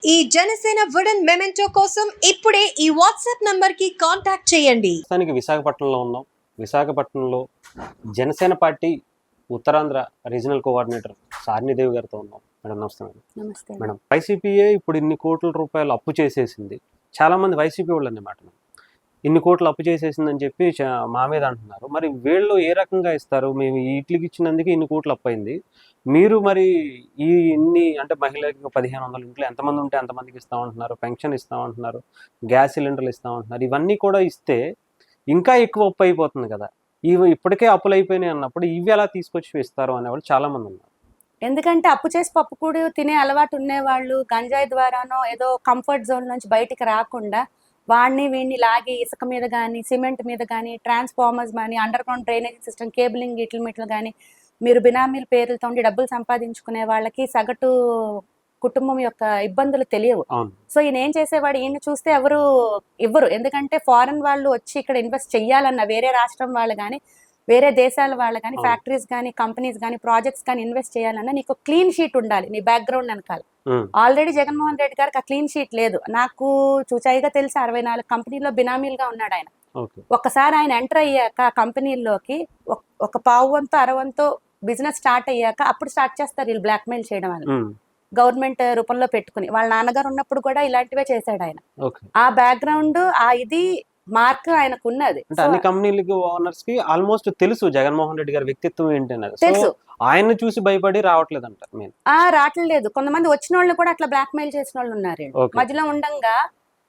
ఈ Janasena wooden memento కోసం ఇప్పుడే ఈ వాట్సాప్ నంబర్ కి కాంటాక్ట్ చేయండి. ప్రస్తుతానికి విశాఖపట్నంలో ఉన్నాం. విశాఖపట్నంలో Janasena party Uttarandhra regional coordinator Sarinidevi గారితో ఉన్నాం. మేడం నమస్తే. నమస్తే మేడం, వైసీపీయే ఇప్పుడు ఇన్ని కోట్ల రూపాయలు అప్పు చేసేసింది. చాలా మంది వైసీపీ వాళ్ళు అన్నమాట ఇన్ని కోట్లు అప్పు చేసేసిందని చెప్పి మా మీద అంటున్నారు. మరి వీళ్ళు ఏ రకంగా ఇస్తారు? మేము ఈ ఇట్లకి ఇచ్చినందుకు ఇన్ని కోట్లు అప్పు అయింది. మీరు మరి ఈ ఇన్ని అంటే మహిళలకు 1500 ఇంట్లో ఎంతమంది ఉంటే అంతమందికి ఇస్తామంటున్నారు, పెన్షన్ ఇస్తామంటున్నారు, గ్యాస్ సిలిండర్లు ఇస్తామంటున్నారు. ఇవన్నీ కూడా ఇస్తే ఇంకా ఎక్కువ అప్పు అయిపోతుంది కదా. ఇవి ఇప్పటికే అప్పులు అయిపోయినాయి అన్నప్పుడు ఇవి ఎలా తీసుకొచ్చి ఇస్తారు అనేవాళ్ళు చాలా మంది ఉన్నారు. ఎందుకంటే అప్పు చేసి పప్పు కూడా తినే అలవాటు ఉండేవాళ్ళు గంజాయి ద్వారానో ఏదో కంఫర్ట్ జోన్ నుంచి బయటికి రాకుండా వాడిని వీడిని లాగి ఇసుక మీద కానీ సిమెంట్ మీద కానీ ట్రాన్స్ఫార్మర్స్ కానీ under ground drainage system cabling గిట్లు కానీ మీరు బినామీల పేర్లతో డబ్బులు సంపాదించుకునే వాళ్ళకి సగటు కుటుంబం యొక్క ఇబ్బందులు తెలియవు. సో ఈయన ఏం చేసేవాడు, ఈయన చూస్తే ఎవరు ఇవ్వరు. ఎందుకంటే ఫారెన్ వాళ్ళు వచ్చి ఇక్కడ ఇన్వెస్ట్ చెయ్యాలన్న వేరే రాష్ట్రం వాళ్ళు కానీ వేరే దేశాల వాళ్ళు కానీ ఫ్యాక్టరీస్ కానీ కంపెనీస్ కానీ ప్రాజెక్ట్స్ కానీ ఇన్వెస్ట్ చేయాలన్నా నీకు క్లీన్ షీట్ ఉండాలి నీ బ్యాక్గ్రౌండ్ వెనకాల. ఆల్రెడీ జగన్మోహన్ రెడ్డి గారికి ఆ క్లీన్ షీట్ లేదు. నాకు చూచాయిగా తెలిసి 64 కంపెనీలో బినామీలుగా ఉన్నాడు ఆయన. ఒక్కసారి ఆయన ఎంటర్ అయ్యాక కంపెనీల్లోకి ఒక పావువంతో అరవంతో బిజినెస్ స్టార్ట్ అయ్యాక అప్పుడు స్టార్ట్ చేస్తారు వీళ్ళు బ్లాక్మెయిల్ చేయడం అని గవర్నమెంట్ రూపంలో పెట్టుకుని. వాళ్ళ నాన్నగారు ఉన్నప్పుడు కూడా ఇలాంటివే చేశాడు ఆయన. ఆ బ్యాక్గ్రౌండ్ ఆ ఇది మార్క్ ఆయనకు ఉన్నది. అన్ని కంపెనీలకి ఓనర్స్ కి ఆల్మోస్ట్ తెలుసు జగన్మోహన్ రెడ్డి గారి వ్యక్తిత్వం ఏంటనేది. తెలుసు. ఆయన చూసి భయపడి రావట్లేదు అంట. రావట్లేదు. కొంతమంది వచ్చిన వాళ్ళు కూడా అట్లా బ్లాక్ మెయిల్ చేసిన వాళ్ళు ఉన్నారు. మధ్యలో ఉండంగా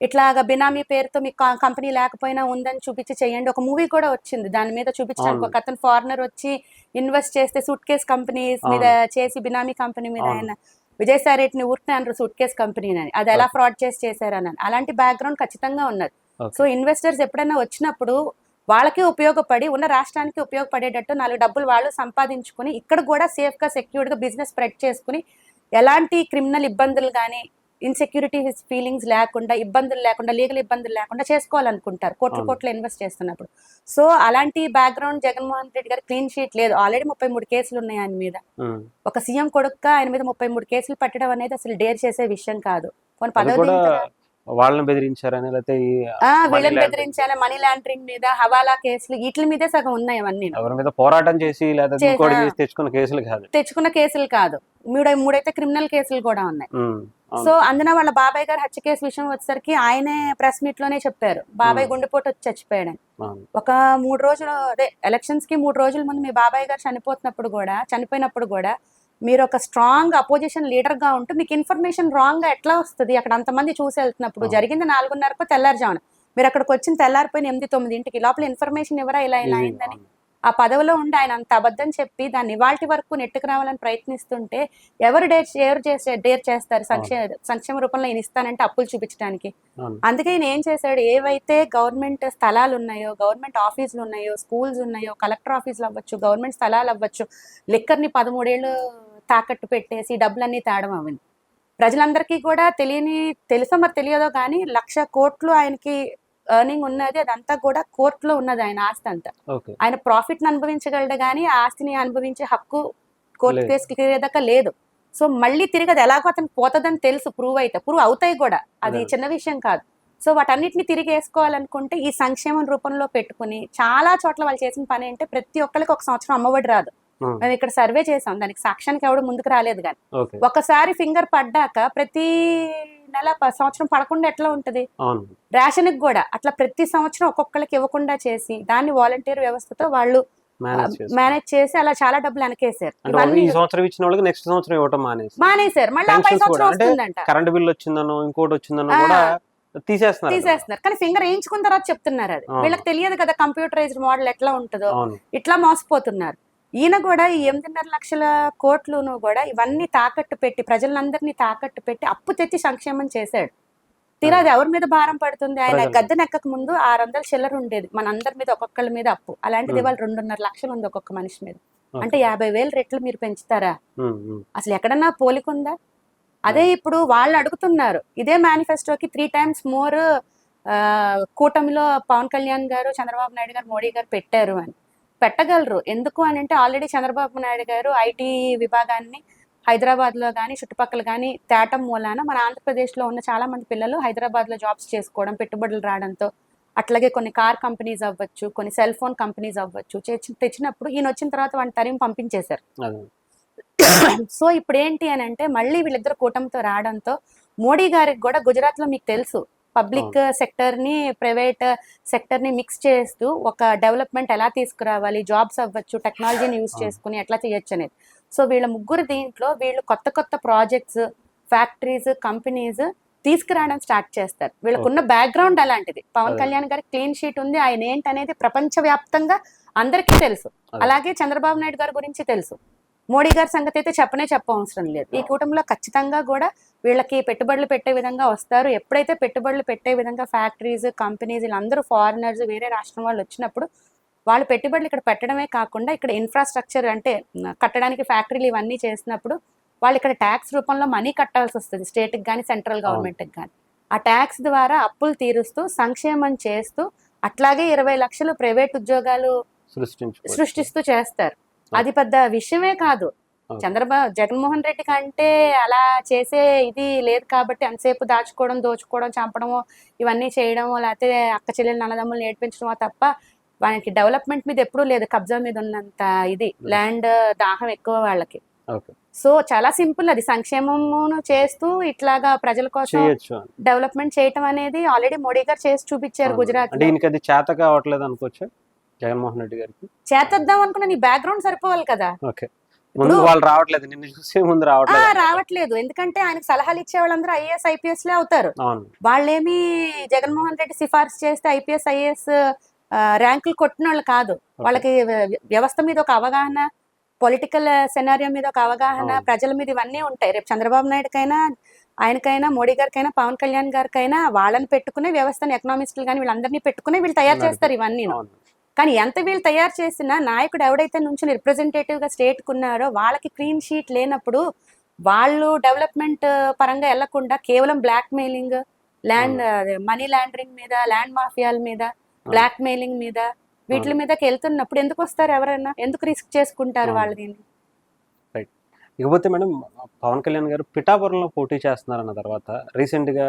ఇట్లాగా బినామీ పేరుతో మీకు కంపెనీ లేకపోయినా ఉందని చూపించి చేయండి. ఒక మూవీ కూడా వచ్చింది దాని మీద చూపించడానికి. ఒక అతను ఫారినర్ వచ్చి ఇన్వెస్ట్ చేస్తే సూట్ కేస్ కంపెనీస్ మీద చేసి బినామీ కంపెనీ మీద ఆయన విజయసాయి రెడ్డిని ఊరికే అన్నారు సూట్ కేస్ కంపెనీ అని. అది ఎలా ఫ్రాడ్ చేసి చేశారని. అలాంటి బ్యాక్గ్రౌండ్ ఖచ్చితంగా ఉన్నది. సో ఇన్వెస్టర్స్ ఎప్పుడైనా వచ్చినప్పుడు వాళ్ళకి ఉపయోగపడి ఉన్న రాష్ట్రానికి ఉపయోగపడేటట్టు 4 డబ్బులు వాళ్ళు సంపాదించుకుని ఇక్కడ కూడా సేఫ్ గా సెక్యూర్డ్ గా బిజినెస్ స్ప్రెడ్ చేసుకుని ఎలాంటి క్రిమినల్ ఇబ్బందులు కానీ ఇన్సెక్యూరిటీ ఫీలింగ్స్ లేకుండా ఇబ్బందులు లేకుండా లీగల్ ఇబ్బందులు లేకుండా చేసుకోవాలనుకుంటారు కోట్లు ఇన్వెస్ట్ చేస్తున్నప్పుడు. సో అలాంటి బ్యాక్గ్రౌండ్ జగన్మోహన్ రెడ్డి గారి క్లీన్ షీట్ లేదు. ఆల్రెడీ 33 కేసులు ఉన్నాయి ఆయన మీద. ఒక సీఎం కొడుకుగా ఆయన మీద 33 కేసులు పెట్టడం అనేది అసలు డేర్ చేసే విషయం కాదు. కొన్ని పదవి వాళ్ళని బెదిరించారని లేకపోతే వీళ్ళని బెదిరించాలి, మనీ లాండరింగ్ మీద హవాలా కేసులు వీటి మీదే సగం ఉన్నాయి అవన్నీ. ఎవరి మీద పోరాటం చేసి తెచ్చుకున్న కేసులు కాదు. మూడైతే క్రిమినల్ కేసులు కూడా ఉన్నాయి. సో అందున వాళ్ళ బాబాయ్ గారు హత్య కేసు విషయం వచ్చేసరికి ఆయనే ప్రెస్ మీట్ లోనే చెప్పారు బాబాయ్ గుండెపోటు వచ్చి చచ్చిపోయాడని. ఒక 3 రోజులు అదే ఎలక్షన్స్ కి 3 రోజుల ముందు మీ బాబాయ్ గారు చనిపోయినప్పుడు కూడా మీరు ఒక స్ట్రాంగ్ అపోజిషన్ లీడర్ గా ఉంటూ మీకు ఇన్ఫర్మేషన్ రాంగ్ గా ఎట్లా వస్తుంది? అక్కడ అంతమంది చూసి వెళ్తున్నప్పుడు జరిగింది 4:30 తెల్లారుజామున, మీరు అక్కడికి వచ్చిన తెల్లారిపోయిన 8-9 లోపల ఇన్ఫర్మేషన్ ఎవరా ఇలా అయిందని. ఆ పదవిలో ఉండి ఆయన అంత అబద్ధం చెప్పి దాన్ని ఇవాల్టి వరకు నెట్టుకు రావాలని ప్రయత్నిస్తుంటే ఎవరు డేర్ చేస్తారు? సంక్షేమ రూపంలో ఈయన ఇస్తానంటే అప్పులు చూపించడానికి. అందుకే ఈయన ఏం చేశాడు, ఏవైతే గవర్నమెంట్ స్థలాలు ఉన్నాయో, గవర్నమెంట్ ఆఫీసులు ఉన్నాయో, స్కూల్స్ ఉన్నాయో, కలెక్టర్ ఆఫీసులు అవ్వచ్చు, గవర్నమెంట్ స్థలాలు అవ్వచ్చు, లిక్కర్ని 13 ఏళ్ళు తాకట్టు పెట్టేసి డబ్బులన్నీ తేడం అవ్వండి. ప్రజలందరికీ కూడా తెలుసో మరి తెలియదో కానీ 1,00,000 కోట్లు ఆయనకి ఎర్నింగ్ ఉన్నది. అదంతా కూడా కోర్టులో ఉన్నది ఆయన ఆస్తి అంతా. ఆయన ప్రాఫిట్ ని అనుభవించగలడు కానీ ఆ ఆస్తిని అనుభవించే హక్కు కోర్టు కేసు క్లియర్ లేదు. సో మళ్ళీ తిరిగి అది ఎలాగో అతనికి పోతుందని తెలుసు. ప్రూవ్ అవుతాయి కూడా, అది చిన్న విషయం కాదు. సో వాటన్నిటిని తిరిగి వేసుకోవాలనుకుంటే ఈ సంక్షేమం రూపంలో పెట్టుకుని చాలా చోట్ల వాళ్ళు చేసిన పని అంటే ప్రతి ఒక్కరికి 1 సంవత్సరం అమ్మఒడి రాదు. మేము ఇక్కడ సర్వే చేసాం, దానికి సాక్ష్యానికి ఎవడు ముందుకు రాలేదు. కానీ ఒకసారి ఫింగర్ పడ్డాక ప్రతి నెల సంవత్సరం పడకుండా ఎట్లా ఉంటది? రేషన్ కి కూడా అట్లా ప్రతి సంవత్సరం ఒక్కొక్కరికి ఇవ్వకుండా చేసి దాన్ని వాలంటీర్ వ్యవస్థతో వాళ్ళు మేనేజ్ చేసి అలా చాలా డబ్బులు వెనకేసారు. మానేశారు. మళ్ళీ 5 సంవత్సరం వస్తుందంట. కరెంట్ బిల్ వచ్చిందనో ఇంకోటి వచ్చిందనో కూడా తీసేస్తున్నారు. కానీ ఫింగర్ వేయించుకున్న తర్వాత చెప్తున్నారు. అది వీళ్ళకి తెలియదు కదా కంప్యూటరైజ్డ్ మోడల్ ఎట్లా ఉంటుందో. ఇట్లా మోసపోతున్నారు. ఈయన కూడా ఈ 8.5 లక్షల కోట్లును కూడా ఇవన్నీ తాకట్టు పెట్టి ప్రజలందరినీ తాకట్టు పెట్టి అప్పు తెచ్చి సంక్షేమం చేశాడు. తీరా అది ఎవరి మీద భారం పడుతుంది? ఆయన గద్దెనెక్కక ముందు 600 చిల్లర ఉండేది మనందరి మీద, ఒక్కొక్కరి మీద అప్పు. అలాంటిది వాళ్ళు 2.5 లక్షలు ఉంది ఒక్కొక్క మనిషి మీద. అంటే 50,000 రెట్లు మీరు పెంచుతారా? అసలు ఎక్కడన్నా పోలికుందా? అదే ఇప్పుడు వాళ్ళు అడుగుతున్నారు ఇదే మేనిఫెస్టోకి 3 times మోర్ కూటమిలో పవన్ కళ్యాణ్ గారు, చంద్రబాబు నాయుడు గారు, మోడీ గారు పెట్టారు అని. పెట్టగలరు. ఎందుకు అని అంటే ఆల్రెడీ చంద్రబాబు నాయుడు గారు ఐటీ విభాగాన్ని హైదరాబాద్ లో కానీ చుట్టుపక్కల కానీ తేటం మూలాన మన ఆంధ్రప్రదేశ్ లో ఉన్న చాలా మంది పిల్లలు హైదరాబాద్ లో జాబ్స్ చేసుకోవడం, పెట్టుబడులు రావడంతో, అట్లాగే కొన్ని కార్ కంపెనీస్ అవ్వచ్చు, కొన్ని సెల్ ఫోన్ కంపెనీస్ అవ్వచ్చు తెచ్చినప్పుడు ఈయన వచ్చిన తర్వాత వాడిని తరిమి పంపించేశారు. అదే. సో ఇప్పుడు ఏంటి అని అంటే మళ్ళీ వీళ్ళిద్దరు కూటమితో రావడంతో మోడీ గారికి కూడా గుజరాత్ లో మీకు తెలుసు పబ్లిక్ సెక్టర్ ని ప్రైవేట్ సెక్టర్ ని మిక్స్ చేస్తూ ఒక డెవలప్మెంట్ ఎలా తీసుకురావాలి, జాబ్స్ అవ్వచ్చు, టెక్నాలజీని యూజ్ చేసుకుని ఎట్లా చేయొచ్చు అనేది. సో వీళ్ళ ముగ్గురు దీంట్లో వీళ్ళు కొత్త కొత్త ప్రాజెక్ట్స్, ఫ్యాక్టరీస్, కంపెనీస్ తీసుకురావడం స్టార్ట్ చేస్తారు. వీళ్ళకున్న బ్యాక్గ్రౌండ్ అలాంటిది. పవన్ కళ్యాణ్ గారికి క్లీన్ షీట్ ఉంది, ఆయన ఏంటనేది ప్రపంచ వ్యాప్తంగా అందరికీ తెలుసు. అలాగే చంద్రబాబు నాయుడు గారి గురించి తెలుసు. మోడీ గారి సంగతి అయితే చెప్పవసరం లేదు. ఈ కూటమిలో ఖచ్చితంగా కూడా వీళ్ళకి పెట్టుబడులు పెట్టే విధంగా వస్తారు. ఎప్పుడైతే పెట్టుబడులు పెట్టే విధంగా ఫ్యాక్టరీస్, కంపెనీస్, వీళ్ళందరూ ఫారినర్స్, వేరే రాష్ట్రం వాళ్ళు వచ్చినప్పుడు వాళ్ళు పెట్టుబడులు ఇక్కడ పెట్టడమే కాకుండా ఇక్కడ ఇన్ఫ్రాస్ట్రక్చర్ అంటే కట్టడానికి ఫ్యాక్టరీలు ఇవన్నీ చేసినప్పుడు వాళ్ళు ఇక్కడ ట్యాక్స్ రూపంలో మనీ కట్టాల్సి వస్తుంది, స్టేట్కి కానీ సెంట్రల్ గవర్నమెంట్కి కానీ. ఆ ట్యాక్స్ ద్వారా అప్పులు తీరుస్తూ సంక్షేమం చేస్తూ అట్లాగే 20 లక్షలు ప్రైవేట్ ఉద్యోగాలు సృష్టిస్తూ చేస్తారు. అది పెద్ద విషయమే కాదు. జగన్మోహన్ రెడ్డి కంటే అలా చేసే ఇది లేదు కాబట్టి అంతసేపు దాచుకోవడం, దోచుకోవడం, చంపడము ఇవన్నీ చేయడము, లేకపోతే అక్క చెల్లెలు అన్నదమ్ములు నేర్పించడమో తప్ప వాళ్ళకి డెవలప్మెంట్ మీద ఎప్పుడూ లేదు. కబ్జా మీద ఉన్నంత ఇది ల్యాండ్ దాహం ఎక్కువ వాళ్ళకి. సో చాలా సింపుల్, అది సంక్షేమమును చేస్తూ ఇట్లాగా ప్రజల కోసం డెవలప్మెంట్ చేయటం అనేది ఆల్రెడీ మోడీ గారు చేసి చూపించారు గుజరాత్. చేత కావట్లేదు అనుకోవచ్చు జగన్మోహన్ రెడ్డి గారికి. చేద్దాం అనుకున్న నీ బ్యాక్గ్రౌండ్ సరిపోవాలి కదా. రావట్లేదు ఎందుకంటే ఆయనకు సలహాలు ఇచ్చే వాళ్ళందరూ ఐఏఎస్, ఐపీఎస్ లే అవుతారు. వాళ్ళేమి జగన్మోహన్ రెడ్డి సిఫార్సు చేస్తే ఐపీఎస్, ఐఏఎస్ ర్యాంకులు కొట్టిన వాళ్ళు కాదు. వాళ్ళకి వ్యవస్థ మీద ఒక అవగాహన, పొలిటికల్ సెనారియో మీద ఒక అవగాహన, ప్రజల మీద ఇవన్నీ ఉంటాయి. రేపు చంద్రబాబు నాయుడుకైనా, ఆయనకైనా, మోడీ గారికైనా, పవన్ కళ్యాణ్ గారికైనా వాళ్ళని పెట్టుకునే వ్యవస్థను, ఎకనామిస్టులు కానీ వీళ్ళందరినీ పెట్టుకునే వీళ్ళు తయారు చేస్తారు ఇవన్నీ. కానీ ఎంత వీళ్ళు తయారు చేసినా నాయకుడు ఎవడైతే నుంచి రిప్రజెంటేటివ్ గా స్టేట్ కున్నారో వాళ్ళకి క్లీన్ షీట్ లేనప్పుడు వాళ్ళు డెవలప్మెంట్ పరంగా వెళ్లకుండా కేవలం blackmailing, land money laundering మీద, ల్యాండ్ మాఫియాల మీద, బ్లాక్ మెయిలింగ్ మీద, వీటి మీదకి వెళ్తున్నప్పుడు ఎందుకు వస్తారు ఎవరైనా? ఎందుకు రిస్క్ చేసుకుంటారు వాళ్ళు దీన్ని? ఇకపోతే మేడం, పవన్ కళ్యాణ్ గారు పిఠాపురంలో పోటీ చేస్తున్నారన్న తర్వాత రీసెంట్ గా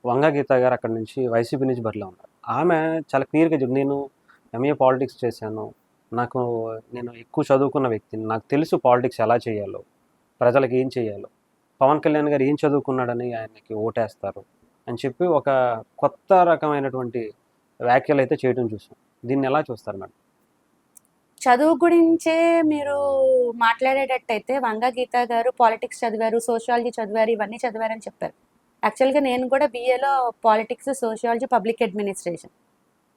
వంగ గీత గారు అక్కడ నుంచి వైసీపీ నుంచి బరిలో ఉన్నారు. ఆమె చాలా క్లియర్గా చెప్పి, నేను ఎంఏ పాలిటిక్స్ చేశాను, నేను ఎక్కువ చదువుకున్న వ్యక్తిని, నాకు తెలుసు పాలిటిక్స్ ఎలా చేయాలో, ప్రజలకు ఏం చేయాలో, పవన్ కళ్యాణ్ గారు ఏం చదువుకున్నాడని ఆయనకి ఓటేస్తారు అని చెప్పి ఒక కొత్త రకమైనటువంటి వ్యాఖ్యలు అయితే చేయడం చూసాం. దీన్ని ఎలా చూస్తారు మేడం? చదువు గురించే మీరు మాట్లాడేటట్టయితే వంగ గీత గారు పాలిటిక్స్ చదివారు, సోషియాలజీ చదివారు, ఇవన్నీ చదివారని చెప్పారు. యాక్చువల్గా నేను కూడా BAలో పాలిటిక్స్, సోషియాలజీ, పబ్లిక్ అడ్మినిస్ట్రేషన్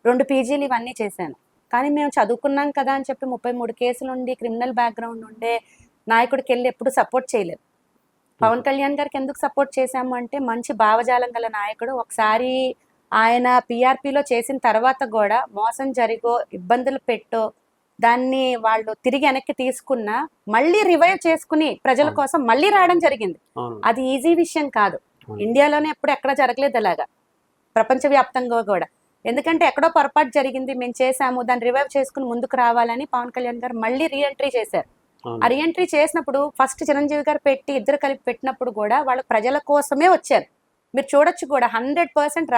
2 పీజీలు ఇవన్నీ చేశాను. కానీ మేము చదువుకున్నాం కదా అని చెప్పి 33 కేసులు ఉండి క్రిమినల్ బ్యాక్గ్రౌండ్ ఉండే నాయకుడికి వెళ్ళి ఎప్పుడు సపోర్ట్ చేయలేదు. పవన్ కళ్యాణ్ గారికి ఎందుకు సపోర్ట్ చేశాము అంటే మంచి భావజాలం గల నాయకుడు. ఒకసారి ఆయన PRPలో చేసిన తర్వాత కూడా మోసం జరిగో, ఇబ్బందులు పెట్టో, దాన్ని వాళ్ళు తిరిగి వెనక్కి తీసుకున్నా మళ్ళీ రివైవ్ చేసుకుని ప్రజల కోసం మళ్ళీ రావడం జరిగింది. అది ఈజీ విషయం కాదు. ఇండియాలోనే ఎప్పుడు ఎక్కడ జరగలేదు అలాగా, ప్రపంచవ్యాప్తంగా కూడా. ఎందుకంటే ఎక్కడో పొరపాటు జరిగింది, మేము చేసాము, దాన్ని రివైవ్ చేసుకుని ముందుకు రావాలని పవన్ కళ్యాణ్ గారు మళ్ళీ రీఎంట్రీ చేశారు. ఆ రీఎంట్రీ చేసినప్పుడు ఫస్ట్ చిరంజీవి గారు పెట్టి ఇద్దరు కలిపి పెట్టినప్పుడు కూడా వాళ్ళు ప్రజల కోసమే వచ్చారు. మీరు చూడొచ్చు కూడా 100%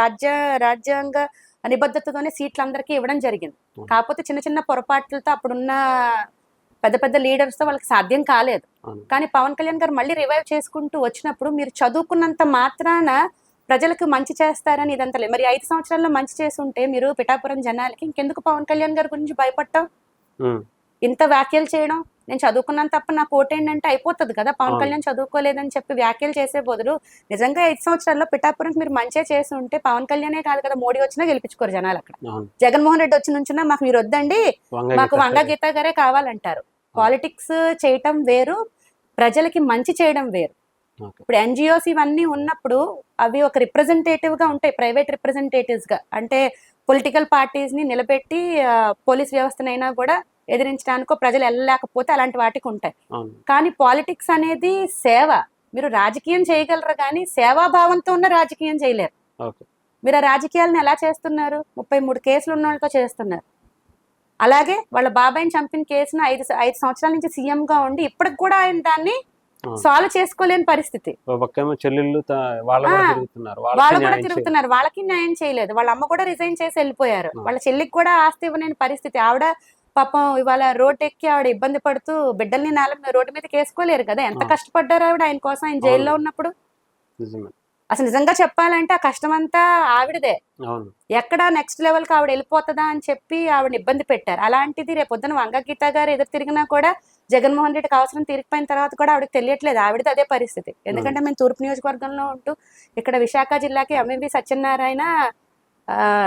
రాజ్యాంగ నిబద్ధతతోనే సీట్లు అందరికీ ఇవ్వడం జరిగింది. కాకపోతే చిన్న చిన్న పొరపాట్లతో అప్పుడున్న పెద్ద పెద్ద లీడర్స్తో వాళ్ళకి సాధ్యం కాలేదు. కానీ పవన్ కళ్యాణ్ గారు మళ్ళీ రివైవ్ చేసుకుంటూ వచ్చినప్పుడు మీరు చదువుకున్నంత మాత్రాన ప్రజలకు మంచి చేస్తారని ఇదంతా లేదు. మరి 5 సంవత్సరాల్లో మంచి చేసి ఉంటే మీరు పిఠాపురం జనాలకి ఇంకెందుకు పవన్ కళ్యాణ్ గారి గురించి భయపడటం, ఇంత వ్యాఖ్యలు చేయడం? నేను చదువుకున్నాను తప్ప నాకు ఓటేంటంటే అయిపోతుంది కదా. పవన్ కళ్యాణ్ చదువుకోలేదని చెప్పి వ్యాఖ్యలు చేసే బదులు నిజంగా 5 సంవత్సరాల్లో పిఠాపురంకి మీరు మంచిగా చేసి ఉంటే పవన్ కళ్యాణే కాదు కదా, మోడీ వచ్చినా గెలిపించుకోరు జనాలు. అక్కడ జగన్మోహన్ రెడ్డి వచ్చి నుంచున్నా మాకు మీరు వద్దండి, మాకు వంగ గీత గారే కావాలంటారు. పాలిటిక్స్ చేయటం వేరు, ప్రజలకి మంచి చేయడం వేరు. ఇప్పుడు NGOs ఇవన్నీ ఉన్నప్పుడు అవి ఒక రిప్రజెంటేటివ్ గా ఉంటాయి, ప్రైవేట్ రిప్రజెంటేటివ్స్ గా. అంటే పొలిటికల్ పార్టీస్ ని నిలబెట్టి పోలీస్ వ్యవస్థనైనా కూడా ఎదిరించడానికో ప్రజలు వెళ్ళలేకపోతే అలాంటి వాటికి ఉంటాయి. కానీ పాలిటిక్స్ అనేది సేవ. మీరు రాజకీయం చేయగలరు కానీ సేవాభావంతో ఉన్న రాజకీయం చేయలేరు. మీరు ఆ రాజకీయాలను ఎలా చేస్తున్నారు? 33 కేసులు ఉన్న వాళ్ళతో చేస్తున్నారు. అలాగే వాళ్ళ బాబాయిని చంపిన కేసును 5 సంవత్సరాల నుంచి సీఎం గా ఉండి ఇప్పటికి కూడా ఆయన దాన్ని అవును. సాల్వ్ చేసుకోలేని పరిస్థితి. ఓ పక్కేమో చెల్లెళ్ళు వాళ్ళు కూడా ఆ, తిరుగుతున్నారు, వాళ్ళు వాళ్ళకి కూడా న్యాయం చేయాలి. తిరుగుతున్నారు, వాళ్ళకి న్యాయం చేయలేదు. వాళ్ళ అమ్మ కూడా రిజైన్ చేసి వెళ్ళిపోయారు. ఆ. వాళ్ళ చెల్లికి కూడా ఆస్తి ఇవ్వలేని పరిస్థితి. ఆవిడ పాపం ఇవాళ రోడ్ ఎక్కి ఆవిడ ఇబ్బంది పడుతూ బిడ్డల్ని రోడ్డు మీదకి వేసుకోలేరు కదా. ఎంత ఆ. కష్టపడ్డారు ఆవిడ ఆయన కోసం, ఆయన జైల్లో అవును. ఉన్నప్పుడు. నిజమే. అసలు నిజంగా చెప్పాలంటే ఆ కష్టం అంతా ఆవిడదే. అవును. ఎక్కడ నెక్స్ట్ లెవెల్ కి ఆవిడ వెళ్ళిపోతుందా అని చెప్పి ఆవిడ ఇబ్బంది పెట్టారు. అలాంటిది రేపొద్దున వంగగీత గారు ఎదురు తిరిగినా కూడా జగన్మోహన్ రెడ్డికి అవసరం తీరిపోయిన తర్వాత కూడా ఆవిడకి తెలియట్లేదు. ఆవిడది అదే పరిస్థితి. ఎందుకంటే మేము తూర్పు నియోజకవర్గంలో ఉంటూ ఇక్కడ విశాఖ జిల్లాకి ఎంఎంవి సత్యనారాయణ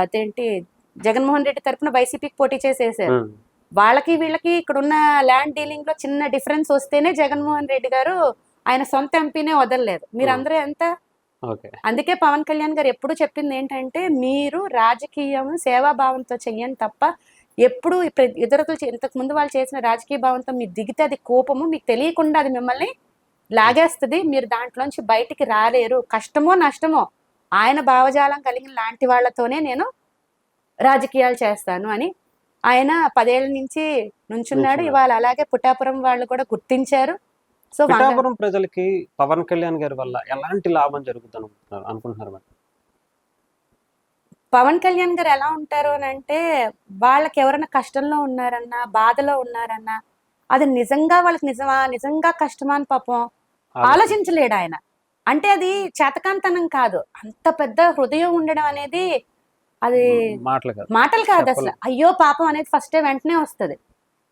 అదేంటి జగన్మోహన్ రెడ్డి తరఫున వైసీపీకి పోటీ చేసేసారు. ఉమ్. వాళ్ళకి వీళ్ళకి ఇక్కడున్న ల్యాండ్ డీలింగ్ లో చిన్న డిఫరెన్స్ వస్తేనే జగన్మోహన్ రెడ్డి గారు ఆయన సొంత ఎంపీనే వదలలేదు. మీరందరూ ఎంత. ఓకే. అందుకే పవన్ కళ్యాణ్ గారు ఎప్పుడు చెప్పింది ఏంటంటే, మీరు రాజకీయం సేవాభావంతో చెయ్యని తప్ప ఎప్పుడు ఇతరులు ఇంతకు ముందు వాళ్ళు చేసిన రాజకీయ భావంతో మీరు దిగితే అది కోపము, మీకు తెలియకుండా అది మిమ్మల్ని లాగేస్తుంది, మీరు దాంట్లోంచి బయటికి రాలేరు, కష్టమో నష్టమో ఆయన భావజాలం కలిగిన లాంటి వాళ్ళతోనే నేను రాజకీయాలు చేస్తాను అని ఆయన 10 ఏళ్ల నుంచి నుంచున్నాడు. ఇవాళ అలాగే పుట్టాపురం వాళ్ళు కూడా గుర్తించారు. సో పిఠాపురం ప్రజలకి పవన్ కళ్యాణ్ గారి వల్ల ఎలాంటి లాభం జరుగుతుంది అనుకుంటున్నారు మేడం? పవన్ కళ్యాణ్ గారు ఎలా ఉంటారు అని అంటే, వాళ్ళకి ఎవరైనా కష్టంలో ఉన్నారన్నా, బాధలో ఉన్నారన్నా, అది నిజంగా వాళ్ళకి నిజంగా కష్టమా అని పాపం ఆలోచించలేడు ఆయన. అంటే అది చేతకాంతనం కాదు, అంత పెద్ద హృదయం ఉండడం అనేది అది మాటలు కాదు అసలు. అయ్యో పాపం అనేది ఫస్ట్ వెంటనే వస్తుంది.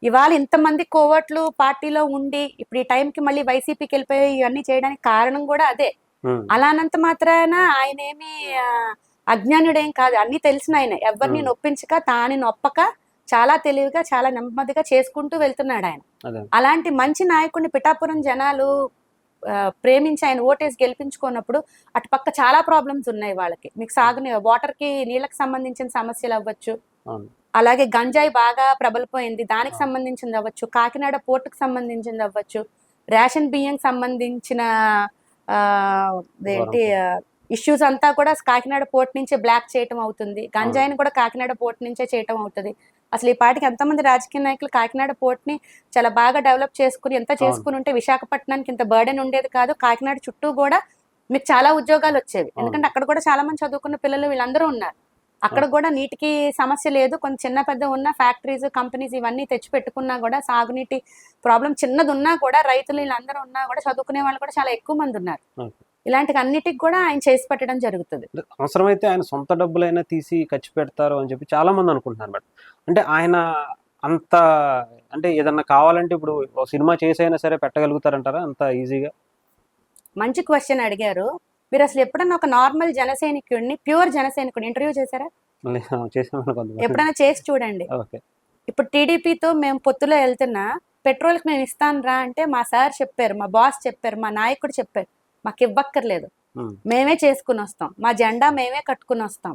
ఇవాళ ఇంతమంది కోవట్లు పార్టీలో ఉండి ఇప్పుడు ఈ టైంకి మళ్ళీ వైసీపీకి వెళ్ళిపోయి ఇవన్నీ చేయడానికి కారణం కూడా అదే. అలానంత మాత్రాన ఆయన ఏమి అజ్ఞానుడేం కాదు, అన్ని తెలిసిన ఆయన. ఎవరిని నొప్పించక తాని నొప్పక చాలా తెలివిగా చాలా నెమ్మదిగా చేసుకుంటూ వెళ్తున్నాడు ఆయన. అలాంటి మంచి నాయకుడిని పిఠాపురం జనాలు ప్రేమించి ఆయన ఓటేసి గెలిపించుకున్నప్పుడు అటు పక్క చాలా ప్రాబ్లమ్స్ ఉన్నాయి వాళ్ళకి. మీకు వాటర్ కి నీళ్ళకి సంబంధించిన సమస్యలు అవ్వచ్చు, అలాగే గంజాయి బాగా ప్రబలిపోయింది దానికి సంబంధించింది అవ్వచ్చు, కాకినాడ పోర్టుకు సంబంధించింది అవ్వచ్చు, రేషన్ బియ్యం సంబంధించిన ఏంటి ఇష్యూస్ అంతా కూడా కాకినాడ పోర్ట్ నుంచే బ్లాక్ చేయటం అవుతుంది, గంజాయిని కూడా కాకినాడ పోర్ట్ నుంచే చేయటం అవుతుంది. అసలు ఈ పాటికి ఎంతమంది రాజకీయ నాయకులు కాకినాడ పోర్ట్ ని చాలా బాగా డెవలప్ చేసుకుని ఎంత చేసుకుని ఉంటే విశాఖపట్నానికి ఇంత బర్డెన్ ఉండేది కాదు. కాకినాడ చుట్టూ కూడా మీకు చాలా ఉద్యోగాలు వచ్చేవి, ఎందుకంటే అక్కడ కూడా చాలా మంది చదువుకున్న పిల్లలు వీళ్ళందరూ ఉన్నారు. అక్కడ కూడా నీటికి సమస్య లేదు, కొంచెం చిన్న పెద్ద ఉన్న ఫ్యాక్టరీస్ కంపెనీస్ ఇవన్నీ తెచ్చి పెట్టుకున్నా కూడా సాగునీటి ప్రాబ్లం చిన్నది ఉన్నా కూడా రైతులు వీళ్ళందరూ ఉన్నా కూడా చదువుకునే వాళ్ళు కూడా చాలా ఎక్కువ మంది ఉన్నారు. ఇలాంటి అన్నిటికి కూడా ఆయన చేసి పెట్టడం జరుగుతుంది. అవసరమైతే ఆయన సొంత డబ్బులైనా తీసి ఖర్చు పెడతారు అని చెప్పి చాలా మంది అనుకుంటున్నారు మేడం. అంటే ఆయన అంత అంటే ఏదన్నా కావాలంటే ఇప్పుడు సినిమా చేసైనా సరే పెట్టగలుగుతారంటారా అంత ఈజీగా? మంచి క్వశ్చన్ అడిగారు. మీరు అసలు ఎప్పుడన్నా ఒక నార్మల్ జనసైనికుడిని ప్యూర్ జనసైనికుడిని ఇంటర్వ్యూ చేశారా? ఎప్పుడైనా చేసి చూడండి. ఇప్పుడు టీడీపీతో మేము పొత్తులో వెళ్తున్నా పెట్రోల్కి మేము ఇస్తాను రా అంటే మా సార్ చెప్పారు, మా బాస్ చెప్పారు, మా నాయకుడు చెప్పారు, మాకు ఇవ్వక్కర్లేదు, మేమే చేసుకుని వస్తాం, మా జెండా మేమే కట్టుకుని వస్తాం.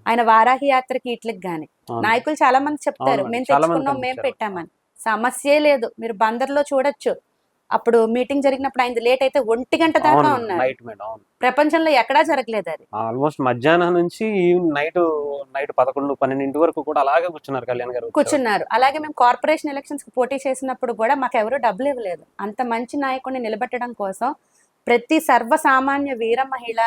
ఆయన వారాహి యాత్రకి ఇట్లకి గాని నాయకులు చాలా మంది చెప్తారు మేము తెచ్చుకున్నాం మేము పెట్టామని. సమస్యే లేదు, మీరు బందర్లో చూడొచ్చు. అప్పుడు మీటింగ్ జరిగినప్పుడు ఆయన లేట్ అయితే 1 గంట దాకా ఉన్నారు. ప్రపంచంలో ఎక్కడా జరగలేదు అది. ఆల్మోస్ట్ మధ్యాహ్నం నుంచి నైట్ 11-12 వరకు కూడా అలాగే కూర్చున్నారు కళ్యాణ్ గారు. కూర్చున్నారు. అలాగే మేము కార్పొరేషన్ ఎలక్షన్స్ కి పోటీ చేసినప్పుడు కూడా మాకు ఎవరు డబ్బులు ఇవ్వలేదు. అంత మంచి నాయకుడిని నిలబెట్టడం కోసం ప్రతి సర్వసామాన్య వీర మహిళ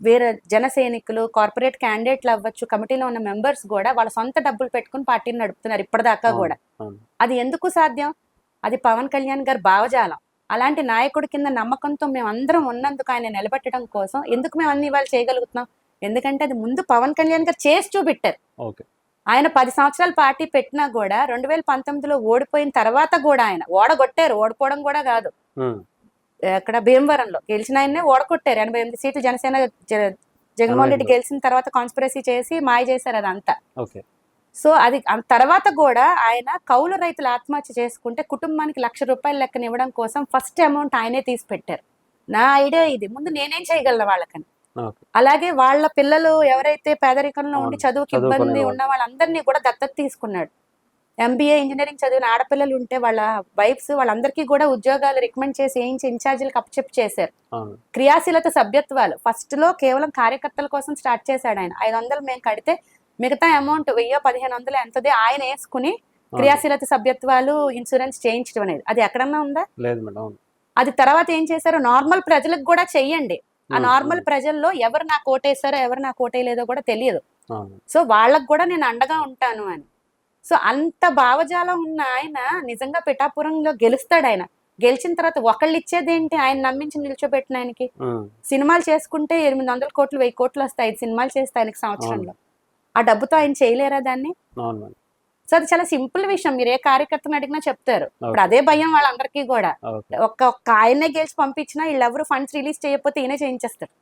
వీర జన సైనికులు కార్పొరేట్ క్యాండిడేట్లు అవ్వచ్చు, కమిటీలో ఉన్న మెంబర్స్ కూడా వాళ్ళ సొంత డబ్బులు పెట్టుకుని పార్టీని నడుపుతున్నారు ఇప్పటిదాకా కూడా. అది ఎందుకు సాధ్యం? అది పవన్ కళ్యాణ్ గారి భావజాలం. అలాంటి నాయకుడి కింద నమ్మకంతో మేము అందరం ఉన్నందుకు ఆయన నిలబెట్టడం కోసం ఎందుకు మేము అన్ని ఇవాళ చేయగలుగుతున్నాం? ఎందుకంటే అది ముందు పవన్ కళ్యాణ్ గారు చేసి చూపెట్టారు. ఆయన 10 సంవత్సరాలు పార్టీ పెట్టినా కూడా 2019లో ఓడిపోయిన తర్వాత కూడా ఆయన ఓడగొట్టారు. ఓడిపోవడం కూడా కాదు, అక్కడ భీమవరంలో గెలిచిన ఆయన్నే ఓడగొట్టారు. 88 సీట్లు జనసేన జగన్మోహన్ రెడ్డి గెలిచిన తర్వాత కాన్స్పిరసీ చేసి మాయ చేశారు అదంతా. సో అది తర్వాత కూడా ఆయన కౌలు రైతులు ఆత్మహత్య చేసుకుంటే కుటుంబానికి ₹1,00,000 లెక్కన ఇవ్వడం కోసం ఫస్ట్ అమౌంట్ ఆయనే తీసి పెట్టారు. నా ఐడియా ఇది, ముందు నేనేం చేయగలను వాళ్ళకని. అలాగే వాళ్ళ పిల్లలు ఎవరైతే పేదరికంలో ఉండి చదువుకి ఇబ్బంది ఉన్న వాళ్ళందరినీ కూడా దత్తత తీసుకున్నాడు. MBA ఇంజనీరింగ్ చదివిన ఆడపిల్లలు ఉంటే వాళ్ళ వైఫ్స్ వాళ్ళందరికీ కూడా ఉద్యోగాలు రికమెండ్ చేసి వేయించి ఇన్ఛార్జీలకు అప్పచెప్పి చేశారు. క్రియాశీలత సభ్యత్వాలు ఫస్ట్ లో కేవలం కార్యకర్తల కోసం స్టార్ట్ చేశాడు ఆయన. 500 మేము కడితే మిగతా అమౌంట్ 1000-1500 ఎంతదే ఆయన వేసుకుని క్రియాశీలత సభ్యత్వాలు ఇన్సూరెన్స్ చేయించడం అనేది అది ఎక్కడన్నా ఉందా? లేదు మేడం. అది తర్వాత ఏం చేశారు, నార్మల్ ప్రజలకు కూడా చెయ్యండి. ఆ నార్మల్ ప్రజల్లో ఎవరు నాకు ఓటేసారో ఎవరు నాకు ఓటేయలేదో కూడా తెలియదు. సో వాళ్ళకు కూడా నేను అండగా ఉంటాను అని. సో అంత భావజాలం ఉన్న ఆయన నిజంగా పిఠాపురంలో గెలుస్తాడు. ఆయన గెలిచిన తర్వాత ఒకళ్ళు ఇచ్చేదేంటి, ఆయన నమ్మించి నిల్చోబెట్టిన ఆయనకి సినిమాలు చేసుకుంటే 800 కోట్లు 1000 కోట్లు వస్తాయి 5 సినిమాలు చేస్తే ఆయనకి సంవత్సరంలో. ఆ డబ్బుతో ఆయన చేయలేరా దాన్ని? సో అది చాలా సింపుల్ విషయం, మీరు ఏ కార్యకర్తను అడిగినా చెప్తారు. ఇప్పుడు అదే భయం వాళ్ళందరికీ కూడా, ఒక్క ఆయనే గెలిచి పంపించినా వీళ్ళెవరు ఫండ్స్ రిలీజ్ చేయకపోతే ఈయనే చేయించేస్తారు.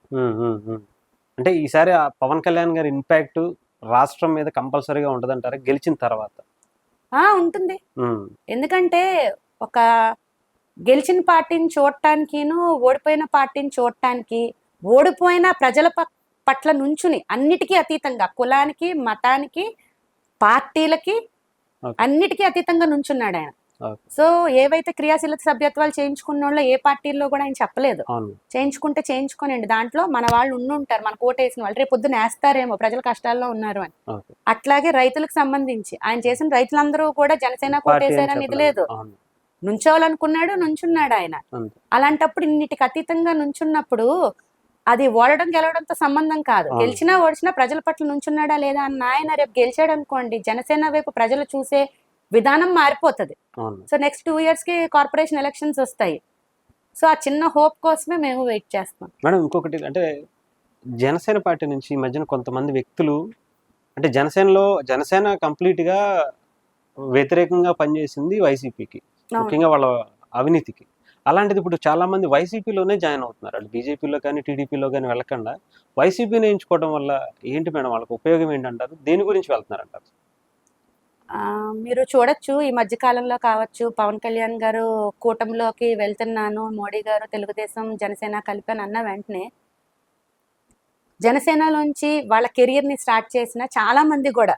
అంటే ఈసారి పవన్ కళ్యాణ్ గారి ఇంపాక్ట్ రాష్ట్రం మీద కంపల్సరీగా ఉంటదంటారా గెలిచిన తర్వాత? ఉంటుంది. ఎందుకంటే ఒక గెలిచిన పార్టీని చూడటానికిను ఓడిపోయిన పార్టీని చూడటానికి, ఓడిపోయిన ప్రజల పట్ల నుంచుని అన్నిటికీ అతీతంగా, కులానికి మతానికి పార్టీలకి అన్నిటికీ అతీతంగా నుంచున్నాడు ఆయన. సో ఏవైతే క్రియాశీలక సభ్యత్వాలు చేయించుకున్న వాళ్ళు ఏ పార్టీల్లో కూడా ఆయన చెప్పలేదు చేయించుకుంటే చేయించుకోనండి, దాంట్లో మన వాళ్ళు ఉండుంటారు, మన కోటేసిన వాళ్ళు రేపు పొద్దున వేస్తారేమో ప్రజల కష్టాల్లో ఉన్నారు అని. అట్లాగే రైతులకు సంబంధించి ఆయన చేసిన రైతులందరూ కూడా జనసేన కోటేశారని ఇది లేదు, నుంచోవాలనుకున్నాడు నుంచున్నాడు ఆయన. అలాంటప్పుడు ఇన్నిటికి అతీతంగా నుంచున్నప్పుడు అది ఓడడం గెలవడంతో సంబంధం కాదు, గెలిచినా ఓడిచినా ప్రజల పట్ల నుంచున్నాడా లేదా అన్న ఆయన రేపు గెలిచాడు అనుకోండి, జనసేన వైపు ప్రజలు చూసే విధానం మారిపోతుంది. సో నెక్స్ట్ 2 years కి కార్పొరేషన్ ఎలక్షన్స్ వస్తాయి. సో ఆ చిన్న హోప్ కోసమే మేము వెయిట్ చేస్తాం. మేడం ఇంకొకటి అంటే జనసేన పార్టీ నుంచి ఈ మధ్యన కొంతమంది వ్యక్తులు అంటే జనసేన కంప్లీట్ గా వ్యతిరేకంగా పనిచేసింది వైసీపీకి, ముఖ్యంగా వాళ్ళ అవినీతికి. అలాంటిది ఇప్పుడు చాలా మంది వైసీపీలోనే జాయిన్ అవుతున్నారు, అంటే బీజేపీలో కానీ టీడీపీలో కానీ వెళ్ళకుండా వైసీపీని ఎంచుకోవడం వల్ల ఏంటి మేడం వాళ్ళకి ఉపయోగం ఏంటంటారు, దేని గురించి వెళ్తున్నారంటారు? మీరు చూడొచ్చు ఈ మధ్య కాలంలో కావచ్చు, పవన్ కళ్యాణ్ గారు కూటమిలోకి వెళ్తున్నాను, మోడీ గారు తెలుగుదేశం జనసేన కలిపాను అన్న వెంటనే జనసేనలోంచి వాళ్ళ కెరియర్ ని స్టార్ట్ చేసిన చాలా మంది కూడా,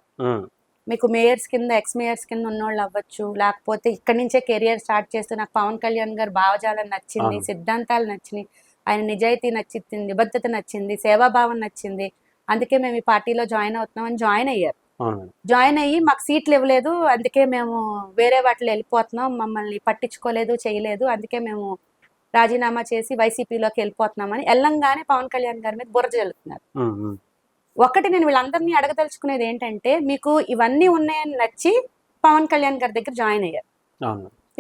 మీకు మేయర్స్ కింద ఎక్స్ మేయర్స్ కింద ఉన్నోళ్ళు అవ్వచ్చు, లేకపోతే ఇక్కడి నుంచే కెరియర్ స్టార్ట్ చేస్తూ నాకు పవన్ కళ్యాణ్ గారు భావజాలం నచ్చింది, సిద్ధాంతాలు నచ్చినాయి, ఆయన నిజాయితీ నచ్చింది, నిబద్ధత నచ్చింది, సేవాభావం నచ్చింది, అందుకే మేము ఈ పార్టీలో జాయిన్ అవుతున్నాం అని జాయిన్ అయ్యారు. జాయిన్ అయ్యి మాకు సీట్లు ఇవ్వలేదు, అందుకే మేము వేరే వాటిలో వెళ్ళిపోతున్నాం, మమ్మల్ని పట్టించుకోలేదు చేయలేదు, అందుకే మేము రాజీనామా చేసి వైసీపీలోకి వెళ్ళిపోతున్నామని వెళ్ళంగానే పవన్ కళ్యాణ్ గారి మీద బుర్ర జల్లుతున్నారు. ఒకటి నేను వీళ్ళందరినీ అడగదలుచుకునేది ఏంటంటే, మీకు ఇవన్నీ ఉన్నాయని నచ్చి పవన్ కళ్యాణ్ గారి దగ్గర జాయిన్ అయ్యారు,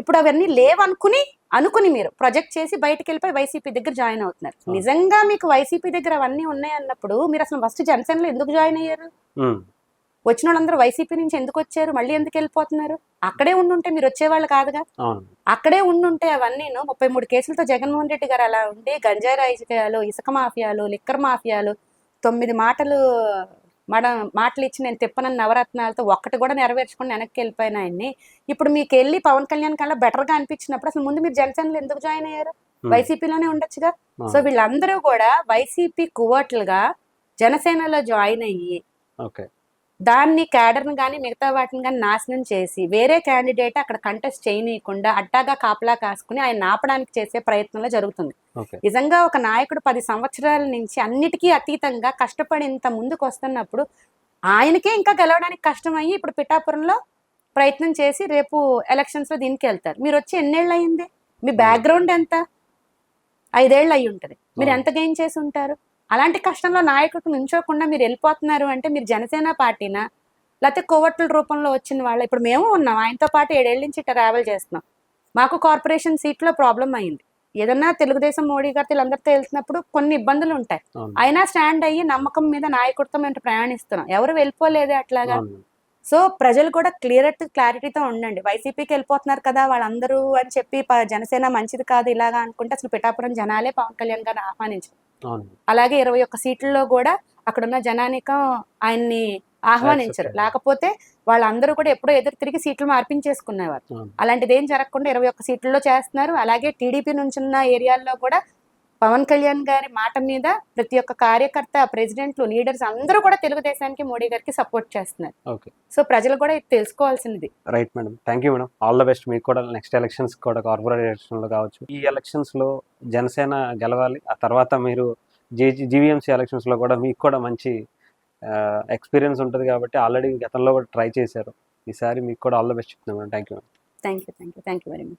ఇప్పుడు అవన్నీ లేవనుకుని మీరు ప్రొజెక్ట్ చేసి బయటకు వెళ్ళిపోయి వైసీపీ దగ్గర జాయిన్ అవుతున్నారు. నిజంగా మీకు వైసీపీ దగ్గర అవన్నీ ఉన్నాయి అన్నప్పుడు మీరు అసలు ఫస్ట్ జనసేనలో ఎందుకు జాయిన్ అయ్యారు? వచ్చిన వాళ్ళందరూ వైసీపీ నుంచి ఎందుకు వచ్చారు, మళ్ళీ ఎందుకు వెళ్ళిపోతున్నారు? అక్కడే ఉండుంటే మీరు వచ్చేవాళ్ళు కాదుగా. అక్కడే ఉండుంటే అవన్నీ 33 కేసులతో జగన్మోహన్ రెడ్డి గారు అలా ఉండి గంజాయి రాజకీయాలు, ఇసుక మాఫియాలు, లిక్కర్ మాఫియాలు, 9 మాటలు ఇచ్చి నేను తిప్పనని నవరత్నాలతో ఒక్కటి కూడా నెరవేర్చుకుని వెనక్కి వెళ్ళిపోయిన ఆయన్ని ఇప్పుడు మీకు వెళ్ళి పవన్ కళ్యాణ్ కల్లా బెటర్ గా అనిపించినప్పుడు అసలు ముందు మీరు జనసేనలో ఎందుకు జాయిన్ అయ్యారు? వైసీపీలోనే ఉండొచ్చుగా. సో వీళ్ళందరూ కూడా వైసీపీ కువట్లుగా జనసేనలో జాయిన్ అయ్యి దాన్ని క్యాడర్ని కానీ మిగతా వాటిని కానీ నాశనం చేసి వేరే క్యాండిడేట్ అక్కడ కంటెస్ట్ చేయనీయకుండా అడ్డాగా కాపలా కాసుకుని ఆయన ఆపడానికి చేసే ప్రయత్నంలో జరుగుతుంది. నిజంగా ఒక నాయకుడు 10 సంవత్సరాల నుంచి అన్నిటికీ అతీతంగా కష్టపడి ఇంత ముందుకు వస్తున్నప్పుడు ఆయనకే ఇంకా గెలవడానికి కష్టమయ్యి ఇప్పుడు పిఠాపురంలో ప్రయత్నం చేసి రేపు ఎలక్షన్స్ లో దీనికి వెళ్తారు. మీరు వచ్చి ఎన్నేళ్ళు అయ్యింది? మీ బ్యాక్గ్రౌండ్ ఎంత? 5 ఏళ్ళు అయ్యి ఉంటుంది. మీరు ఎంత గెయిన్ చేసి ఉంటారు? అలాంటి కష్టంలో నాయకుడికి నుంచోకుండా మీరు వెళ్ళిపోతున్నారు అంటే మీరు జనసేన పార్టీనా లేకపోతే కోవట్ల రూపంలో వచ్చిన వాళ్ళ? ఇప్పుడు మేము ఉన్నాం, ఆయనతో పాటు 7 ఏళ్ళ నుంచి ట్రావెల్ చేస్తున్నాం, మాకు కార్పొరేషన్ సీట్లో ప్రాబ్లం అయింది. ఏదన్నా తెలుగుదేశం మోడీ గారితో వీళ్ళందరితో వెళ్తున్నప్పుడు కొన్ని ఇబ్బందులు ఉంటాయి, అయినా స్టాండ్ అయ్యి నమ్మకం మీద నాయకుడితో మేము ప్రయాణిస్తున్నాం, ఎవరు వెళ్ళిపోలేదే అట్లాగా. సో ప్రజలు కూడా క్లారిటీతో ఉండండి. వైసీపీకి వెళ్ళిపోతున్నారు కదా వాళ్ళందరూ అని చెప్పి జనసేన మంచిది కాదు ఇలాగా అనుకుంటే అసలు పిఠాపురం జనాలే పవన్ కళ్యాణ్ గారిని ఆహ్వానించారు. అలాగే 21 సీట్లలో కూడా అక్కడున్న జనానికం ఆయన్ని ఆహ్వానించరు, లేకపోతే వాళ్ళందరూ కూడా ఎప్పుడో ఎదురు తిరిగి సీట్లు మార్పించేసుకునేవారు. అలాంటిది ఏం జరగకుండా 21 సీట్లలో చేస్తున్నారు. అలాగే టీడీపీ నుంచున్న ఏరియాల్లో కూడా పవన్ కళ్యాణ్ గారి మాట మీద ప్రతి ఒక్క కార్యకర్త, ప్రెసిడెంట్లు, లీడర్స్ అందరూ కూడా తెలుగుదేశానికి మోడీ గారికి సపోర్ట్ చేస్తున్నారు. సో ప్రజలు కూడా ఇది తెలుసుకోవాల్సింది. Right madam, thank you madam, all the best. మీకు కూడా నెక్స్ట్ ఎలక్షన్స్ కూడా కార్పొరేట్ ఎలక్షన్ లో కావచ్చు, ఈ ఎలక్షన్స్ లో జనసేన గెలవాలి. ఆ తర్వాత మీరు జీవీఎంసీ ఎలక్షన్స్ లో కూడా మీకు కూడా మంచి ఎక్స్పీరియన్స్ ఉంటుంది కాబట్టి ఆల్రెడీ గతంలో కూడా ట్రై చేశారు. ఈసారి మీకు కూడా ఆల్ ద బెస్ట్ చెప్తున్నాను madam. Thank you madam. Thank you very much.